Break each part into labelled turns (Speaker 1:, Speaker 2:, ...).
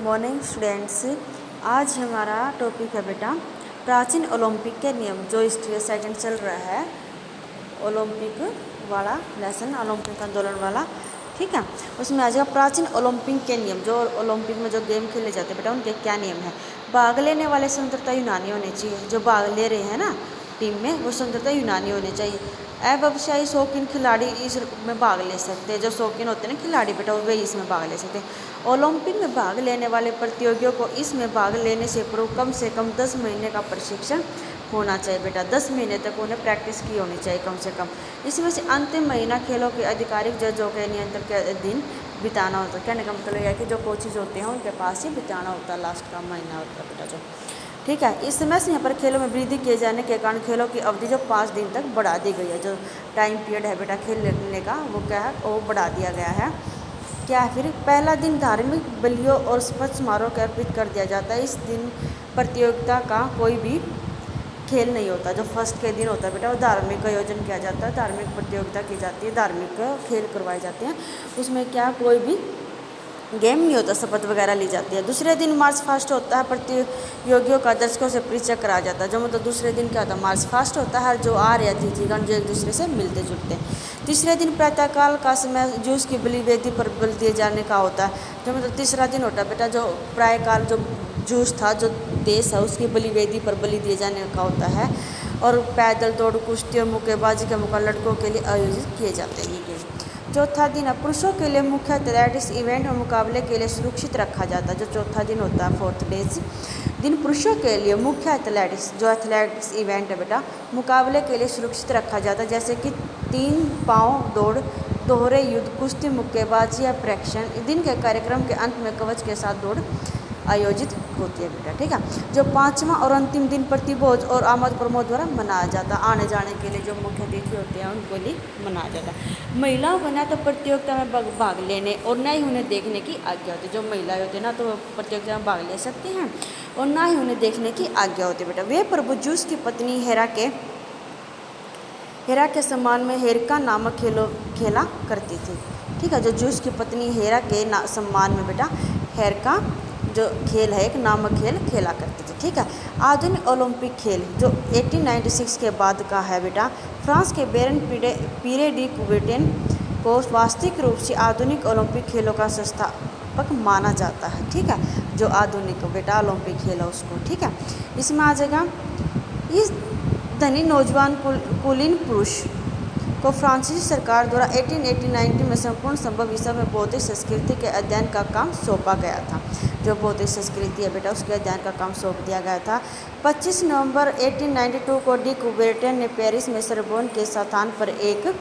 Speaker 1: Morning students. आज हमारा topic है बेटा प्राचीन ओलंपिक के नियम। जो सेकंड चल रहा है ओलंपिक वाला लेसन, ओलंपिक आंदोलन वाला, ठीक है। उसमें आ जाएगा प्राचीन ओलंपिक के नियम। जो ओलंपिक में जो गेम खेले जाते हैं बेटा उनके क्या नियम है। भाग लेने वाले स्वतंत्रता यूनानी होने चाहिए। जो भाग ले रहे हैं ना टीम में वो स्वतंत्रता यूनानी होने चाहिए। अव्यवसायी शौकीन खिलाड़ी इस में भाग ले सकते हैं। जो शौकीन होते हैं ना खिलाड़ी बेटा वे इसमें भाग ले सकते हैं। ओलंपिक में भाग लेने वाले प्रतियोगियों को इसमें भाग लेने से पूर्व कम से कम 10 महीने का प्रशिक्षण होना चाहिए बेटा। 10 महीने तक उन्हें प्रैक्टिस की होनी चाहिए कम से कम। इसमें से अंतिम महीना खेलों के आधिकारिक जजों के नियंत्रण के अधीन बिताना होता है। कहने का मतलब है कि जो कोचेज होते हैं उनके पास ही बिताना होता है, लास्ट का महीना होता है बेटा जो, ठीक है। इस समय से यहाँ पर खेलों में वृद्धि किए जाने के कारण खेलों की अवधि जो 5 दिन तक बढ़ा दी गई है। जो टाइम पीरियड है बेटा खेलने का वो क्या है, वो बढ़ा दिया गया है। क्या है फिर, पहला दिन धार्मिक बलियों और स्पष्ट समारोह को अर्पित कर दिया जाता है। इस दिन प्रतियोगिता का कोई भी खेल नहीं होता। जो फर्स्ट के दिन होता है बेटा वो धार्मिक आयोजन किया जाता है, धार्मिक प्रतियोगिता की जाती है, धार्मिक खेल करवाए जाते हैं। उसमें क्या कोई भी गेम नहीं होता, शपथ वगैरह ली जाती है। दूसरे दिन मार्च फास्ट होता है। प्रतियोगियों का दर्शकों से परिचय कराया जाता है। जो मतलब दूसरे दिन क्या होता है, मार्च फास्ट होता है। जो आ रहे अतिथिगण जो एक दूसरे से मिलते जुलते हैं। तीसरे दिन प्रातःकाल का समय जूस की बलि वेदी पर बलि दिए जाने का होता है। जो मतलब तीसरा दिन होता है बेटा जो प्रातःकाल जो जूस था जो देश है उसकी बलि वेदी पर बलि दिए जाने का होता है। और पैदल दौड़, कुश्ती और मुक्केबाजी का मुकाबला लड़कों के लिए आयोजित किए जाते हैं ये गेम। चौथा दिन है पुरुषों के लिए मुख्य एथलेटिक्स इवेंट और मुकाबले के लिए सुरक्षित रखा जाता है। जो चौथा दिन होता है फोर्थ डेज दिन पुरुषों के लिए मुख्य एथलेटिक्स जो एथलेटिक्स इवेंट है बेटा मुकाबले के लिए सुरक्षित रखा जाता है। जैसे कि 3 पाँव दौड़, दोहरे युद्ध, कुश्ती, मुक्केबाजी या प्रेक्षण। दिन के कार्यक्रम के अंत में कवच के साथ दौड़ आयोजित होती है बेटा, ठीक है। जो 5वां और अंतिम दिन प्रतिभोज और आमद प्रमोद द्वारा मनाया जाता है। आने जाने के लिए जो मुख्य अतिथि होते हैं उनको लिए मनाया जाता है। महिलाओं को ना तो प्रतियोगिता में भाग लेने और न ही उन्हें देखने की आज्ञा होती है। जो महिलाएं होती है ना तो वो प्रतियोगिता में भाग ले सकती हैं और ना ही उन्हें देखने की आज्ञा होती है बेटा। वे प्रभु जूस की पत्नी हेरा के सम्मान में हेरका नामक खेला करती थी, ठीक है। जो जूस की पत्नी हेरा के सम्मान में बेटा हेरका जो खेल है एक नामक खेल खेला करती थी, ठीक है। आधुनिक ओलंपिक खेल जो 1896 के बाद का है बेटा फ्रांस के बेरन पीरे डी कुबेर्टेन को वास्तविक रूप से आधुनिक ओलंपिक खेलों का संस्थापक माना जाता है, ठीक है। जो आधुनिक बेटा ओलंपिक खेल है उसको, ठीक है। इसमें आ जाएगा इस धनी नौजवान कुलीन पुरुष को फ्रांसीसी सरकार द्वारा 1890 में संपूर्ण संभव विषय में भौतिक संस्कृति के अध्ययन का काम सौंपा गया था। जो भौतिक संस्कृति है बेटा उसके अध्ययन का काम सौंप दिया गया था। 25 नवंबर 1892 को डी कुबेर्टेन ने पेरिस में सोरबोन के स्थान पर एक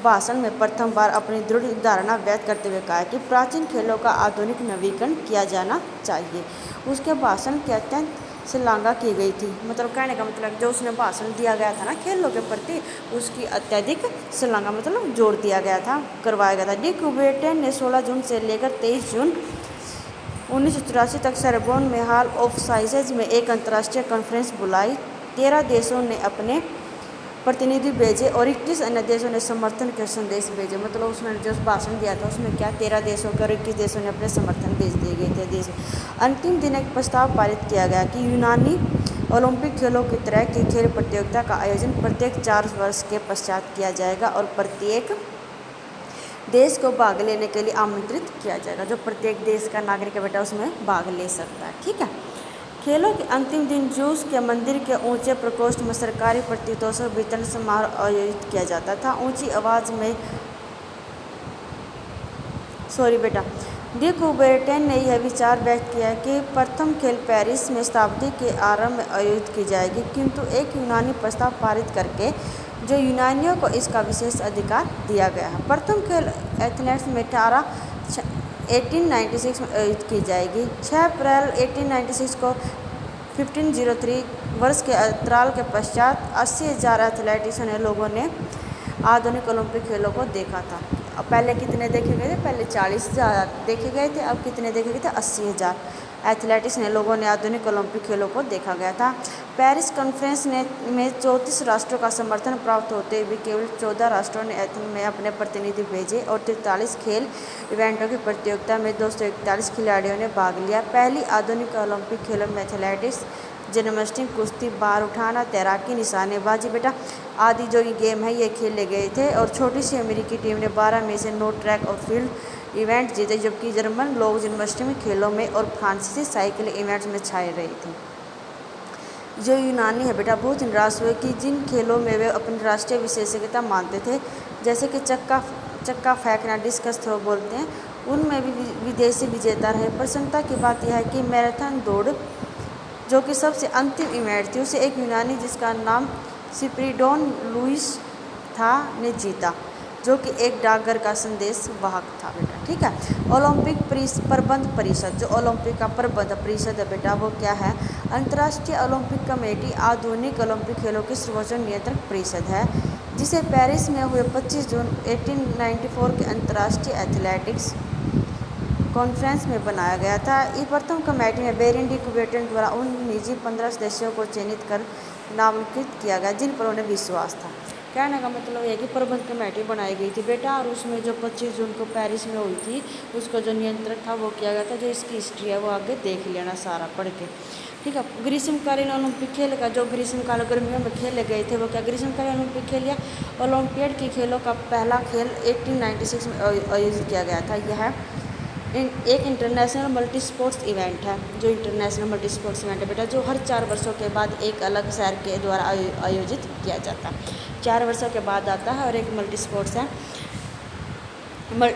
Speaker 1: भाषण में प्रथम बार अपनी दृढ़ धारणा व्यक्त करते हुए कहा कि प्राचीन खेलों का आधुनिक नवीकरण किया जाना चाहिए। उसके भाषण के अत्यंत श्लाघा की गई थी। मतलब कहने का मतलब जो उसने भाषण दिया गया था ना खेलों के प्रति उसकी अत्यधिक श्लाघा मतलब जोर दिया गया था, करवाया गया था। डी कुबेर्टेन ने 16 जून से लेकर 23 जून 1984 तक सोरबोन में हॉल ऑफ साइंसेज में एक अंतर्राष्ट्रीय कॉन्फ्रेंस बुलाई। 13 देशों ने अपने प्रतिनिधि भेजे और 21 अन्य देशों ने समर्थन के संदेश भेजे। मतलब उसने जो भाषण दिया था उसमें क्या 13 देशों के और 21 देशों ने अपने समर्थन भेज दिए गए थे देश। अंतिम दिन एक प्रस्ताव पारित किया गया कि यूनानी ओलंपिक खेलों की तरह की खेल प्रतियोगिता का आयोजन प्रत्येक 4 वर्ष के पश्चात किया जाएगा और प्रत्येक देश को भाग लेने के लिए आमंत्रित किया जाएगा। जो प्रत्येक देश का नागरिक है बेटा उसमें भाग ले सकता है, ठीक है। खेलों के अंतिम दिन जूस के मंदिर के ऊंचे प्रकोष्ठ में सरकारी प्रतितोषक वितरण समारोह आयोजित किया जाता था। ऊंची आवाज़ में डी कुबेर्टेन ने यह विचार व्यक्त किया कि प्रथम खेल पेरिस में शताब्दी के आरंभ में आयोजित की जाएगी, किंतु एक यूनानी प्रस्ताव पारित करके जो यूनानियों को इसका विशेष अधिकार दिया गया है। प्रथम खेल एथेंस में 1896 में आयोजित की जाएगी। 6 अप्रैल 1896 को 1503 वर्ष के अंतराल के पश्चात 80,000 एथलेटिक्स लोगों ने आधुनिक ओलंपिक खेलों को देखा था। अब पहले कितने देखे गए थे, पहले 40,000 देखे गए थे, अब कितने देखे गए थे 80,000 एथलेटिक्स लोगों ने आधुनिक ओलंपिक खेलों को देखा गया था। पेरिस कॉन्फ्रेंस में 34 राष्ट्रों का समर्थन प्राप्त होते हुए केवल 14 राष्ट्रों ने एथेंस में अपने प्रतिनिधि भेजे और 43 खेल इवेंटों की प्रतियोगिता में 241 खिलाड़ियों ने भाग लिया। पहली आधुनिक ओलंपिक खेलों में एथलेटिक्स, जिम्नास्टिक, कुश्ती, भार उठाना, तैराकी, निशानेबाजी बेटा आदि जो ये गेम है ये खेले गए थे। और छोटी सी अमेरिकी टीम ने 12 में से 9 ट्रैक और फील्ड इवेंट जीते, जबकि जर्मन लोग जिम्नास्टिक खेलों में और फ्रांसीसी साइकिल इवेंट्स में छाए रहे थे। जो यूनानी है बेटा बहुत निराश हुए कि जिन खेलों में वे अपनी राष्ट्रीय विशेषज्ञता मानते थे, जैसे कि चक्का फेंकना, डिस्कस थ्रो बोलते हैं, उनमें भी विदेशी विजेता रहे। प्रसन्नता की बात यह है कि मैराथन दौड़ जो कि सबसे अंतिम इवेंट थी उसे एक यूनानी जिसका नाम स्पिरिडोन लुइस था ने जीता, जो कि एक डाकघर का संदेश वाहक था बेटा। ठीक है। ओलंपिक प्रबंध परिषद, जो ओलंपिक का प्रबंध परिषद है बेटा वो क्या है? अंतर्राष्ट्रीय ओलंपिक कमेटी आधुनिक ओलंपिक खेलों की सर्वोच्च नियंत्रक परिषद है, जिसे पेरिस में हुए 25 जून 1894 के अंतर्राष्ट्रीय एथलेटिक्स कॉन्फ्रेंस में बनाया गया था। इस प्रथम कमेटी में बेरेन डी कुबेर्टन द्वारा उन निजी 15 सदस्यों को चयनित कर नामांकित किया गया जिन पर उन्हें विश्वास था। कहने का मतलब यह है कि प्रबंध कमेटी बनाई गई थी बेटा, और उसमें जो 25 जून को पेरिस में हुई थी उसका जो नियंत्रक था वो किया गया था। जो इसकी हिस्ट्री है वो आगे देख लेना सारा पढ़ के। ठीक है। ग्रीष्मकालीन ओलंपिक खेल का जो ग्रीष्मकाल गर्मियों में खेले गए थे वो क्या ग्रीष्मकालीन ओलंपिक खेल या ओलंपियाड के खेलों का पहला खेल 1896 में आयोजित किया गया था। यह एक इंटरनेशनल मल्टी स्पोर्ट्स इवेंट है। जो इंटरनेशनल मल्टी स्पोर्ट्स इवेंट है बेटा जो हर 4 वर्षों के बाद एक अलग शहर के द्वारा आयोजित किया जाता है। 4 वर्षों के बाद आता है और एक मल्टी स्पोर्ट्स है,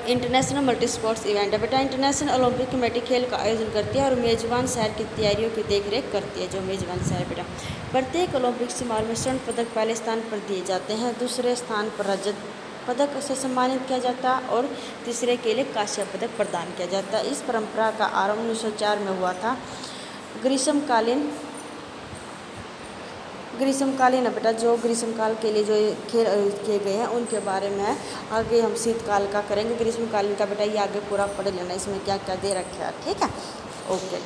Speaker 1: इंटरनेशनल मल्टी स्पोर्ट्स इवेंट है बेटा। इंटरनेशनल ओलंपिक कमेटी खेल का आयोजन करती है और मेजबान शहर की तैयारियों की देखरेख करती है। जो मेजबान शहर बेटा प्रत्येक ओलंपिक समारोह में स्वर्ण पदक पहले स्थान पर दिए जाते हैं, दूसरे स्थान पर रजत पदक से सम्मानित किया जाता है और तीसरे के लिए कांस्य पदक प्रदान किया जाता है। इस परंपरा का आरंभ 1904 में हुआ था। ग्रीष्मकालीन है बेटा जो ग्रीष्मकाल के लिए जो खेल आयोजित किए गए हैं उनके बारे में आगे हम शीतकाल का करेंगे। ग्रीष्मकालीन का बेटा ये आगे पूरा पढ़ लेना, इसमें क्या क्या दे रखा है। ठीक है, ओके।